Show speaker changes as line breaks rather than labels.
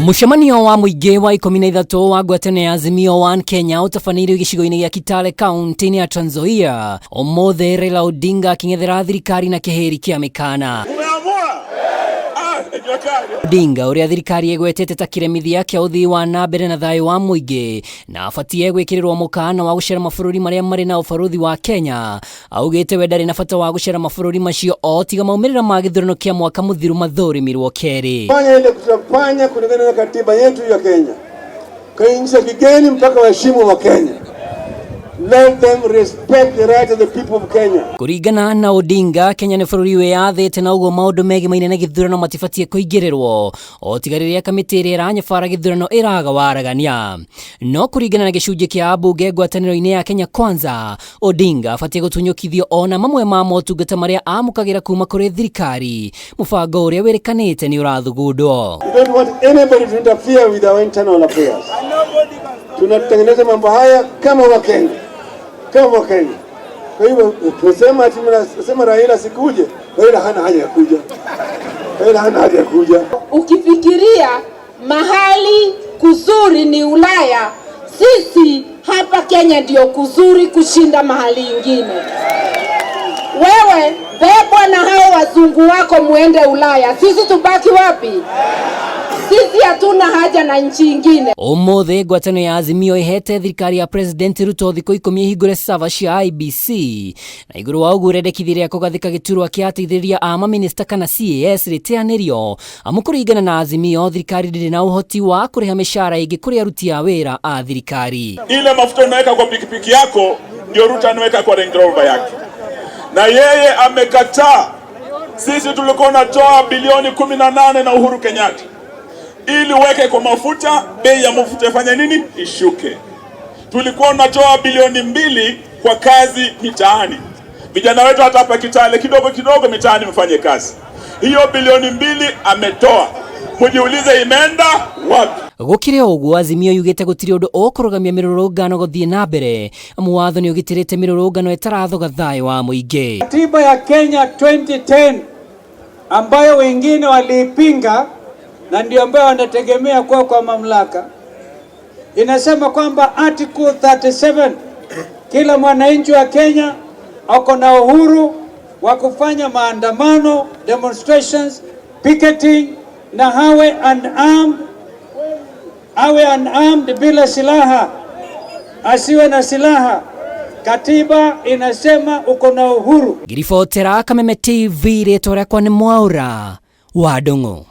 Mushamanio wa muingi wa 13 wa ngwatanĩro ya Azimio One Kenya utafanĩirio gĩcigo-inĩ gĩa Kitale kaunti-inĩ ya Trans Nzoia. Ũmũthĩ Raila Odinga akĩng'ethera thirikari na kĩhĩri kĩa mĩkana. Odinga ũrĩa thirikari ĩgwetete ta kĩremithia kĩa ũthii wa na mbere na thayũ wa mũingĩ na abatie gwĩkĩrĩrwo mũkana wa gũcera mabũrũri marĩa marĩ na ũbarũthi wa Kenya, augĩte we ndarĩ na bata wa gũcera mabũrũri macio o tiga maumĩrĩra ma gĩthurano kĩa mwaka mũthiru mathũrimirwo kerĩ.
Fanya ile kutafanya kulingana na katiba yetu ya Kenya. Kwa nchi ya kigeni mpaka waheshimu wa Kenya. Let them respect the right of the people of Kenya.
Kuringana na Odinga, Kenya nĩ bũrũri wĩyathĩte na ũguo maũndũ megimaine na gĩthurano matibatie kũingĩrĩrwo o tiga rĩrĩa kamĩtĩ ĩrĩa ĩranyabara gĩthurano ĩraga waragania. No kuringana na gĩcunjĩ kĩa ambunge ngwatanĩro-inĩ ya Kenya Kwanza, Odinga abatie gũtunyũkithio ona mamwe ma motungata marĩa amũkagĩra kuma kũrĩ thirikari, mũbango ũrĩa wĩrĩkanĩte nĩ ũrathugundwo.
We don't want anybody to interfere with our internal affairs. Tunatengeneza mambo haya kama Wakenya. Kama Kenya. Kwa hivyo tusema ati mnasema Raila sikuje, Raila hana haja ya kuja. Raila hana haja ya kuja.
Ukifikiria mahali kuzuri ni Ulaya, sisi hapa Kenya ndio kuzuri kushinda mahali ingine. Wewe bebwa na hao wazungu wako muende Ulaya, sisi tubaki wapi? Sisi hatuna haja na nchi ingine.
Ũmũthĩ ngwatanĩro ya Azimio ĩhete thirikari ya President Ruto thikũ 10 hingũre server cia IBC na igũrũ wa ũguo rendekithia rĩa kũgathĩka gĩturwa kĩa ateithĩrĩria a maminista kana CAS rĩteanĩrio, amu kũringana na Azimio thirikari ndĩrĩ na ũhoti wa kũrĩha mĩcara ĩngĩ kũrĩ aruti a wĩra a thirikari.
Ile mafuta unaweka kwa pikipiki yako ndio Ruto anaweka kwa Range Rover yake, na yeye amekataa. Sisi tulikuwa tunatoa bilioni 18 na Uhuru Kenyatta ili weke kwa mafuta, bei ya mafuta ifanye nini? Ishuke. Tulikuwa tunatoa bilioni 2 kwa kazi mitaani. Vijana wetu hata hapa Kitale kidogo kidogo mitaani mfanye kazi. Hiyo bilioni 2 ametoa. Mujiulize imeenda wapi?
Gũkĩrĩ ũguo Azimio yugĩte gũtirĩ ũndũ ũkũrũgamia mĩrũrũngano gũthiĩ na mbere, amu watho nĩ ũgitĩrĩte mĩrũrũngano ĩtarathoga thayũ wa mũingĩ.
Katiba ya Kenya 2010 ambayo wengine waliipinga na ndio ambayo wanategemea kwa mamlaka inasema kwamba Article 37 kila mwananchi wa Kenya ako na uhuru wa kufanya maandamano, demonstrations, picketing na hawe unarmed bila silaha, asiwe na silaha. Katiba inasema uko na uhuru.
Ngiribotera Kameme TV rĩtwa rĩakwa nĩ Mwaura wa Ndung'u.